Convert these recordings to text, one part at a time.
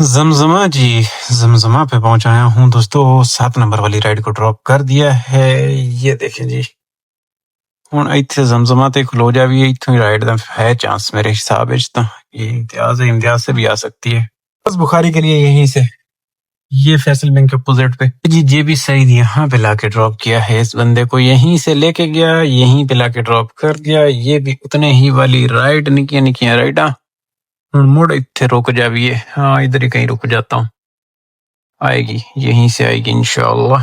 زمزمہ جی، زمزمہ پہ پہنچایا ہوں دوستو. 7 نمبر والی رائڈ کو ڈراپ کر دیا ہے. یہ دیکھیں جی، ہوں اتنے زمزمہ تے کھلو جا بھی اتوں رائڈ دا ہے چانس میرے حساب یہ امتیاز سے بھی آ سکتی ہے. بس بخاری کے لیے یہیں سے یہ فیصل بینک کے اپوزٹ پہ جی جے بی سعید یہاں پہ لا کے ڈراپ کیا ہے. اس بندے کو یہیں سے لے کے گیا، یہیں پہ لا کے ڈراپ کر دیا. یہ بھی اتنے ہی والی رائڈ، نکیاں رائڈاں. مڑ اتنے رک جا بھی ہے. ہاں ادھر ہی کہیں رک جاتا ہوں، آئے گی یہیں سے آئے گی انشاءاللہ.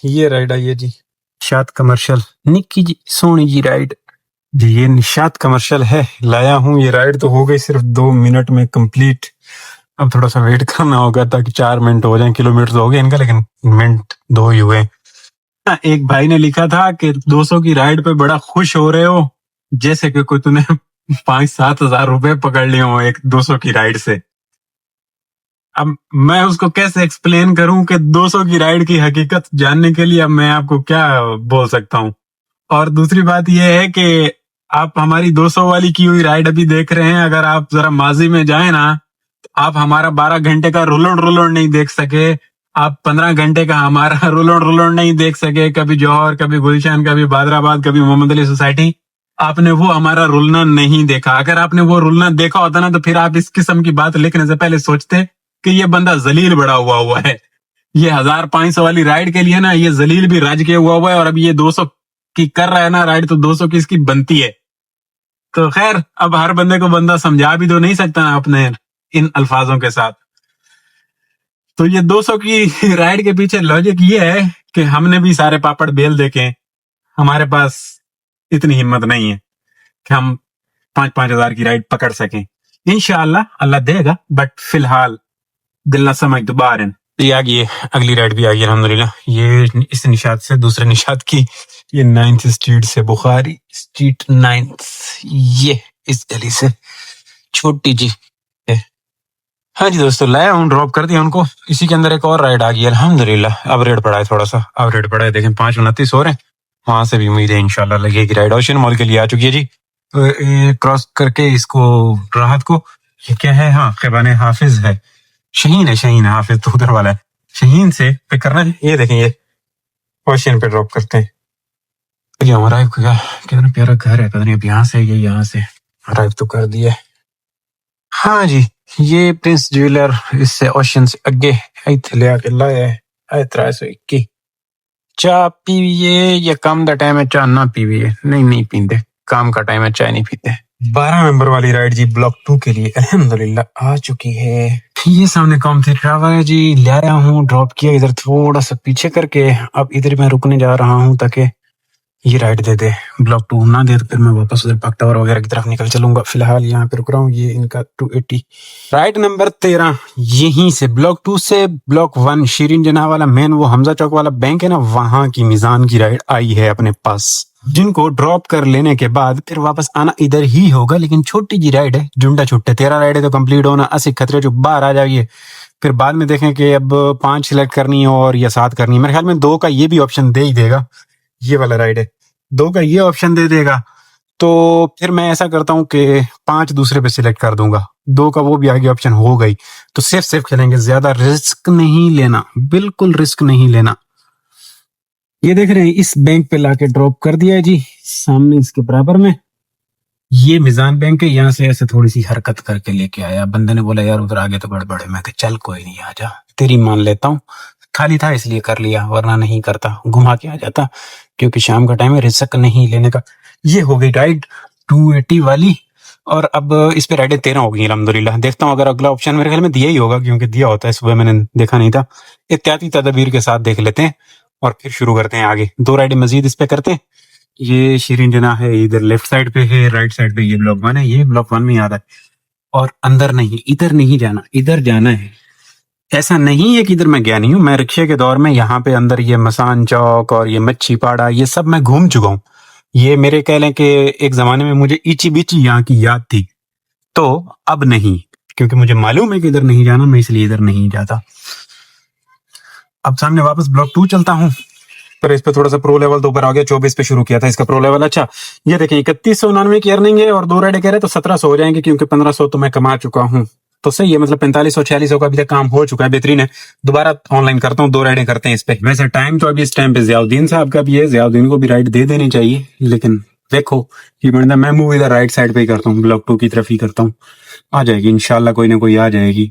یہ رائڈ آئی ہے جی، نشاط کمرشل. نکی جی سونی جی رائڈ جی. یہ نشاط کمرشل ہے، لایا ہوں. یہ رائڈ تو ہو گئی صرف 2 منٹ میں کمپلیٹ. اب تھوڑا سا ویٹ کرنا ہوگا تاکہ 4 منٹ ہو جائیں. کلومیٹر ہو گئے ان کا لیکن منٹ 2 ہی ہوئے. ایک بھائی نے لکھا تھا کہ 200 کی رائڈ پہ بڑا خوش ہو رہے ہو، جیسے کہ کوئی تُنے 5-7 ہزار روپے پکڑ لیے ہوں ایک 200 کی رائڈ سے. اب میں اس کو کیسے ایکسپلین کروں کہ 200 کی رائڈ کی حقیقت جاننے کے لیے اب میں آپ کو کیا بول سکتا ہوں. اور دوسری بات یہ ہے کہ آپ ہماری 200 والی کی ہوئی رائڈ ابھی دیکھ رہے ہیں. اگر آپ ذرا ماضی میں جائیں نا تو آپ ہمارا 12 گھنٹے کا رولنڈ نہیں دیکھ سکے. آپ 15 گھنٹے کا ہمارا رولنڈ نہیں دیکھ سکے. کبھی جوہر، کبھی گلشن، کبھی بادرآباد، کبھی محمد علی سوسائٹی. آپ نے وہ ہمارا رولنا نہیں دیکھا. اگر آپ نے وہ رولنا دیکھا ہوتا نا تو پھر آپ اس قسم کی بات لکھنے سے پہلے سوچتے کہ یہ بندہ ذلیل بڑا ہوا ہے. یہ 1500 والی رائڈ کے لیے نا یہ ذلیل بھی راج کیا ہوا ہے، اور اب یہ 200 کی کر رہا ہے نا رائڈ، تو 200 کی اس کی بنتی ہے. تو خیر اب ہر بندے کو بندہ سمجھا بھی تو نہیں سکتا نا اپنے ان الفاظوں کے ساتھ. تو یہ 200 کی رائڈ کے پیچھے لاجک یہ ہے کہ ہم نے بھی سارے پاپڑ بیل دیکھے. ہمارے پاس اتنی ہمت نہیں ہے کہ ہم 5-5 ہزار کی رائڈ پکڑ سکیں. انشاءاللہ اللہ دے گا، بٹ فی الحال دل نہ سمجھ دوبارہ. یہ آگئی اگلی رائڈ بھی آگئی الحمدللہ. یہ اس نشاط سے دوسرے نشاط کی، یہ 9th اسٹریٹ سے، بخاری اسٹریٹ 9th، یہ اس گلی سے چھوٹی جی. ہاں جی دوستو، لایا ہوں، ڈراپ کر دیا ان کو. اسی کے اندر ایک اور رائڈ آ گئی الحمدللہ. اب ریٹ پڑا ہے تھوڑا سا، اب ریٹ پڑا ہے دیکھیں 5:29 ہو رہے ہیں. وہاں سے بھی امید ہے انشاءاللہ لگے گی رائڈ. اوشین مال کے لیے آ چکی ہے جی. کراس کر کے اس کو راحت کو، یہ کیا ہے، ہاں خیبان حافظ ہے. شہین حافظ تو ادھر والا ہے. شہین سے پک کرنا ہے. یہ دیکھیں یہ اوشین پہ ڈراپ کرتے ہیں. یہ ہمارا کتنا پیارا گھر ہے، پتہ نہیں اب یہاں سے یا یہاں سے ڈرائیو تو کر دیا ہے. ہاں جی، یہ پرنس جویلر اس سے اوشین سے اگے ایتھے لے آ کے لایا ہے 321. چاہ پیویے یا کام دا ٹائم ہے چاہ نہ پیویے؟ نہیں پیندے، کام کا ٹائم ہے چائے نہیں پیتے. 12 نمبر والی رائڈ جی بلاک 2 کے لیے الحمدللہ آ چکی ہے. یہ سامنے کام تھے ٹراوا ہے جی. لے آیا ہوں، ڈراپ کیا ادھر تھوڑا سا پیچھے کر کے. اب ادھر میں رکنے جا رہا ہوں تاکہ یہ رائڈ دے دے. بلاک 2 نہ دے تو پھر میں واپس ادھر پاک ٹاور وغیرہ کی طرف نکل چلوں گا. فی الحال یہاں پہ رک رہا ہوں. یہ ان کا 280 رائڈ نمبر 13 یہیں سے بلاک 2 سے بلاک 1 شیرین جناح والا مین وہ حمزہ چوک والا بینک ہے نا، وہاں کی میزان کی رائڈ آئی ہے اپنے پاس، جن کو ڈراپ کر لینے کے بعد پھر واپس آنا ادھر ہی ہوگا. لیکن چھوٹی جی رائڈ ہے، جنڈا چھٹے. 13 رائڈ ہے تو کمپلیٹ ہونا 80 خطرے جو باہر آ جائیے. پھر بعد میں دیکھیں کہ اب 5 سلیکٹ کرنی ہے اور یا 7 کرنی ہے. میرے خیال میں 2 کا یہ بھی آپشن دے ہی دے گا. یہ والا رائڈ ہے 2 کا یہ آپشن دے دے گا. تو پھر میں ایسا کرتا ہوں کہ 5 دوسرے پہ سلیکٹ کر دوں گا. 2 کا وہ بھی آگے آپشن ہو گئی تو سیف کھیلیں گے. زیادہ رسک نہیں لینا، بالکل رسک نہیں لینا. یہ دیکھ رہے ہیں اس بینک پہ لا کے ڈراپ کر دیا ہے جی، سامنے اس کے برابر میں. یہ میزان بینک ہے. یہاں سے ایسے تھوڑی سی حرکت کر کے لے کے آیا. بندے نے بولا یار ادھر آگے تو بڑے میں کہ چل کوئی نہیں، آ جا تیری مان لیتا ہوں. خالی تھا اس لیے کر لیا، ورنہ نہیں کرتا، گھما کے آ جاتا. کیونکہ شام کا ٹائم ہے، رسک نہیں لینے کا. یہ ہو گئی رائڈ 280 والی. اور اب اس پہ رائڈیں 13 ہو گئی الحمدللہ. دیکھتا ہوں اگر اگلا آپشن میرے خیال میں دیا ہی ہوگا، کیونکہ دیا ہوتا ہے، صبح میں نے دیکھا نہیں تھا. احتیاطی تدابیر کے ساتھ دیکھ لیتے ہیں اور پھر شروع کرتے ہیں آگے. 2 رائڈیں مزید اس پہ کرتے ہیں. یہ شیرین جناح ہے، ادھر لیفٹ سائڈ پہ ہے، رائٹ سائڈ پہ یہ بلاک 1 ہے. یہ بلاک 1 میں یاد ہے. اور اندر نہیں، ادھر نہیں جانا، ادھر جانا ہے. ایسا نہیں ہے کہ ادھر میں گیا نہیں ہوں. میں رکشے کے دور میں یہاں پہ اندر یہ مسان چوک اور یہ مچھی پاڑا یہ سب میں گھوم چکا ہوں. یہ میرے کہہ لیں کہ ایک زمانے میں مجھے ایچی بیچی یہاں کی یاد تھی. تو اب نہیں، کیونکہ مجھے معلوم ہے کہ ادھر نہیں جانا، میں اس لیے ادھر نہیں جاتا. اب سامنے واپس بلاک 2 چلتا ہوں. پر اس پہ تھوڑا سا پرو لیول تو اوپر آ گیا. 24 پہ شروع کیا تھا اس کا پرو لیول. اچھا یہ دیکھیں 3199 کی ارننگ ہے اور 2 رائڈیں کہہ رہے تو 1700 ہو جائیں گے، کیونکہ 1500 تو میں کما چکا ہوں. تو صحیح ہے، مطلب 4500 4600 کا ابھی تک کام ہو چکا ہے، بہترین ہے. دوبارہ آن لائن کرتا ہوں، 2 رائڈیں کرتے ہیں اس پہ. ویسے ٹائم تو ابھی اس ٹائم پہ ضیاء الدین صاحب کا بھی ہے، ضیاء الدین کو بھی رائڈ دے دینی چاہیے، لیکن دیکھو یہ بندہ میں موو ادھر رائٹ سائڈ پہ ہی کرتا ہوں، بلاک 2 کی طرف ہی کرتا ہوں. آ جائے گی انشاءاللہ، کوئی نہ کوئی آ جائے گی.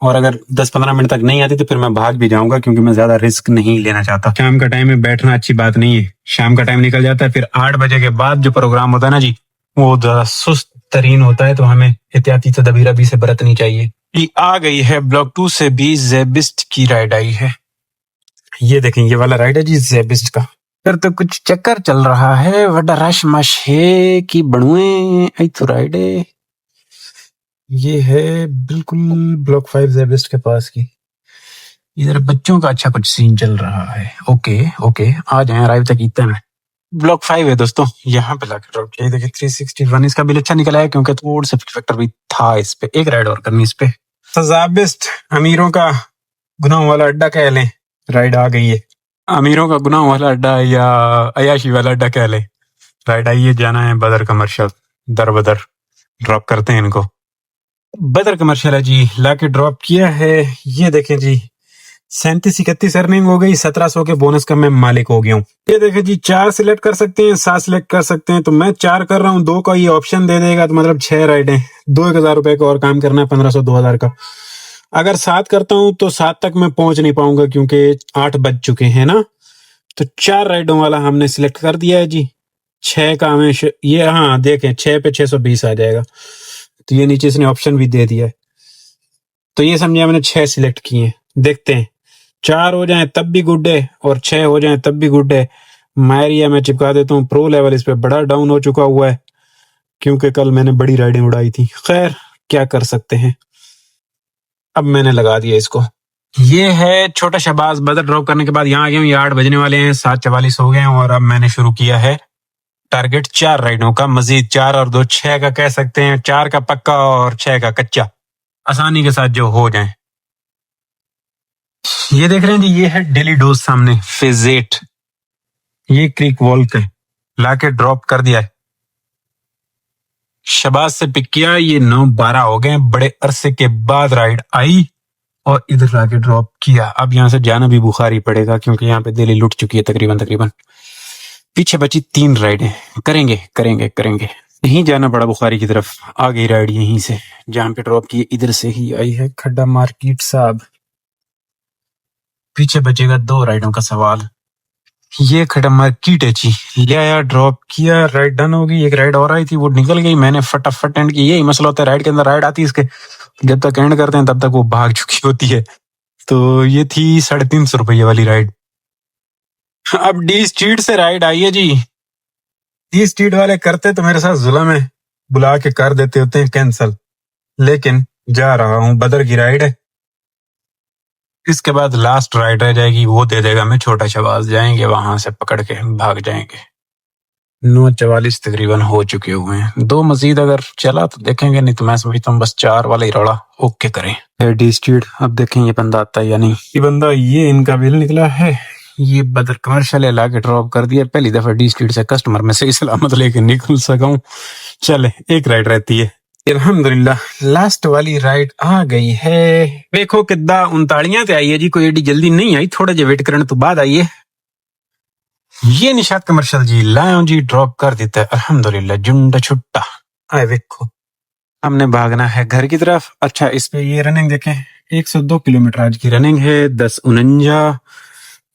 اور اگر 10-15 منٹ تک نہیں آتی تو پھر میں بھاگ بھی جاؤں گا، کیونکہ میں زیادہ رسک نہیں لینا چاہتا. شام کا ٹائم میں بیٹھنا اچھی بات نہیں ہے، شام کا ٹائم نکل جاتا ہے، پھر 8 بجے کے بعد جو پروگرام ہوتا ہے نا جی، وہ زیادہ سست ترین ہوتا ہے، تو ہمیں احتیاطی تدابیر ابھی سے برتنی چاہیے. یہ آ گئی ہے بلاک 2 سے بھی زیبسٹ کی رائڈ آئی ہے. یہ دیکھیں، یہ والا رائڈ ہے جی زیبسٹ کا. پھر تو کچھ چکر چل رہا ہے، وڈا رش مش ہے کہ بڑویں ایتھو رائڈ ہے. یہ ہے بالکل بلاک 5 زیبسٹ کے پاس کی. ادھر بچوں کا اچھا کچھ سین چل رہا ہے. اوکے آ جائیں، ارائیو تک اتنا ہے. بلاک 5 ہے دوستوں، یہاں پہ لا کے ڈراپ کیا. دیکھیں 361 اس کا بل اچھا نکلا ہے، کیونکہ تھوڑا سا فیکٹر بھی تھا اس پہ. ایک رائڈ اور کرنی اس پہ. زیبسٹ امیروں کا گناہ والا اڈا کہہ لیں، رائڈ آ گئی ہے. امیروں کا گناہ والا اڈا یا عیاشی والا اڈا کہہ لیں، رائڈ آئیے. جانا ہے بدر کمرشل، در بدر ڈراپ کرتے ہیں ان کو. بدر کمرشل ہے جی، لا کے ڈراپ کیا ہے. یہ دیکھیں جی 37-31 ارننگ ہو گئی، 1700 کے بونس کا میں مالک ہو گیا ہوں. یہ دیکھیں جی 4 سلیکٹ کر سکتے ہیں، 7 سلیکٹ کر سکتے ہیں، تو میں 4 کر رہا ہوں. 2 کا یہ آپشن دے دے گا، تو مطلب 6 رائڈیں، 1000 روپے کا اور کام کرنا ہے، 1500 2000 کا. اگر 7 کرتا ہوں تو 7 تک میں پہنچ نہیں پاؤں گا، کیونکہ 8 بج چکے ہیں نا. تو 4 رائڈوں والا ہم نے سلیکٹ کر دیا ہے جی. 6 کا ہمیں یہ ہاں دیکھیں 6 پہ 620 آ جائے گا. تو یہ نیچے اس نے آپشن بھی دے دیا ہے. تو یہ سمجھا میں نے 6 سلیکٹ کیے ہیں. دیکھتے ہیں 4 ہو جائیں تب بھی گڈ ہے، اور 6 ہو جائیں تب بھی گڈ ہے. مائریا میں چپکا دیتا ہوں. پرو لیول اس پہ بڑا ڈاؤن ہو چکا ہوا ہے، کیونکہ کل میں نے بڑی رائڈیں اڑائی تھی. خیر کیا کر سکتے ہیں، اب میں نے لگا دیا اس کو. یہ ہے چھوٹا شہباز. بدر ڈراپ کرنے کے بعد یہاں آ گیا ہوں. یہ 8 بجنے والے ہیں، 7:44 ہو گئے ہیں، اور اب میں نے شروع کیا ہے ٹارگٹ 4 رائڈوں کا. مزید 4 اور 2 6 کا کہہ سکتے ہیں. 4 کا پکا اور 6 کا کچا، آسانی کے ساتھ جو ہو جائیں. یہ دیکھ رہے ہیں جی، یہ ہے ڈیلی ڈوز سامنے، فیز 8. یہ کریک وال کا لا کے ڈراپ کر دیا ہے. شہباز سے پک کیا. یہ 9-12 ہو گئے، بڑے عرصے کے بعد رائڈ آئی اور ادھر لا کے ڈراپ کیا. اب یہاں سے جانا بھی بخاری پڑے گا، کیونکہ یہاں پہ دہلی لٹ چکی ہے تقریباً. پیچھے بچی 3 رائڈیں. کریں گے. یہیں جانا پڑا بخاری کی طرف. آ گئی رائڈ یہیں سے، جہاں پہ ڈراپ کی ادھر سے ہی آئی ہے. کھڈا مارکیٹ صاحب. پیچھے بچے گا 2 رائڈوں کا سوال. یہ کھڈا مارکیٹ ہے جی، لے آیا ڈراپ کیا، رائڈ ڈن ہو گئی. ایک رائڈ اور آئی تھی، وہ نکل گئی. میں نے فٹافٹ اینڈ کی. یہی مسئلہ ہوتا ہے رائڈ کے اندر، رائڈ آتی ہے اس کے، جب تک اینڈ کرتے ہیں تب تک وہ بھاگ چکی ہوتی ہے. تو یہ تھی 350 روپے والی رائڈ. اب ڈی اسٹریٹ سے رائڈ آئی ہے جی. ڈی اسٹریٹ والے کرتے تو میرے ساتھ ظلم ہے، بلا کے کر دیتے ہوتے ہیں کینسل، لیکن جا رہا ہوں. بدر کی رائڈ ہے. اس کے بعد لاسٹ رائڈ رہ جائے گی، وہ دے دے گا میں چھوٹا شہباز. جائیں گے وہاں سے پکڑ کے بھاگ جائیں گے. 9:44 تقریباً ہو چکے ہوئے ہیں. 2 مزید اگر چلا تو دیکھیں گے، نہیں تو میں سمجھتا ہوں بس 4 والا ہی روڑا اوکے کریں. ڈی اسٹریٹ اب دیکھیں یہ بندہ آتا ہے یا نہیں. یہ بندہ، یہ ان کا بل نکلا ہے. یہ بدر کمرشل لا کے ڈراپ کر دیا. پہلی دفعہ ڈی اسٹریٹ سے کسٹمر میں صحیح سلامت لے کے نکل سکا ہوں. چلے ایک رائڈ رہتی ہے. الحمدللہ لاسٹ والی رائڈ آ گئی ہے. دیکھو کدا 39 تے آئی ہے جی، کوئی ایڈی جلدی نہیں آئی، تھوڑا جا ویٹ کرنے تو بعد آئی ہے. یہ نشاد کمرشل جی لاؤں جی ڈراپ کر دیتا ہے. الحمدللہ جنڈا چھٹا. آئے دیکھو ہم نے بھاگنا ہے گھر کی طرف. اچھا اس پہ یہ رننگ دیکھیں، 102 کلومیٹر آج کی رننگ ہے. 10:49.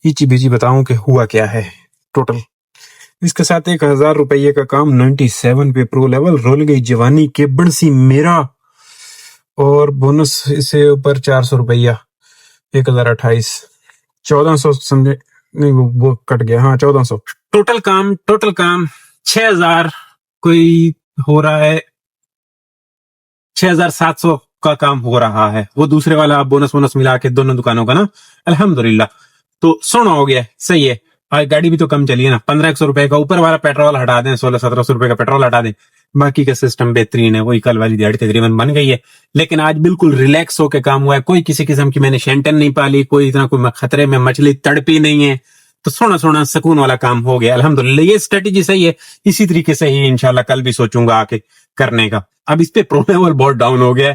ایچی بیچی بتاؤں کہ ہوا کیا ہے ٹوٹل. اس کے ساتھ 1000 روپے کا کام 97 پہ پرو لیول. رول گئی جوانی کے بنسی میرا، اور بونس سے اوپر 400 روپیہ. 1028 1400 سمجھے نہیں، وہ کٹ گیا. ہاں 1400 ٹوٹل کام 6000 کوئی ہو رہا ہے. 6700 کا کام ہو رہا ہے. وہ دوسرے والا بونس ملا کے دونوں دکانوں کا نا. الحمدللہ تو 16 ہو گیا. صحیح ہے. آج گاڑی بھی تو کم چلی ہے نا. 1500 روپے کا اوپر والا پیٹرول ہٹا دیں، 1600-1700 روپے کا پیٹرول ہٹا دیں، باقی کا سسٹم بہترین ہے. وہی کل والی دیہڑی تقریباً بن گئی ہے. لیکن آج بالکل ریلیکس ہو کے کام ہوا ہے. کوئی کسی قسم کی میں نے شینٹن نہیں پالی، کوئی اتنا کوئی خطرے میں مچھلی تڑپی نہیں ہے. تو سونا سکون والا کام ہو گیا الحمدللہ. یہ اسٹریٹجی صحیح ہے. اسی طریقے سے ہی انشاءاللہ کل بھی سوچوں گا آ کے کرنے کا. اب اس پہ پرو لیول بہت ڈاؤن ہو گیا ہے.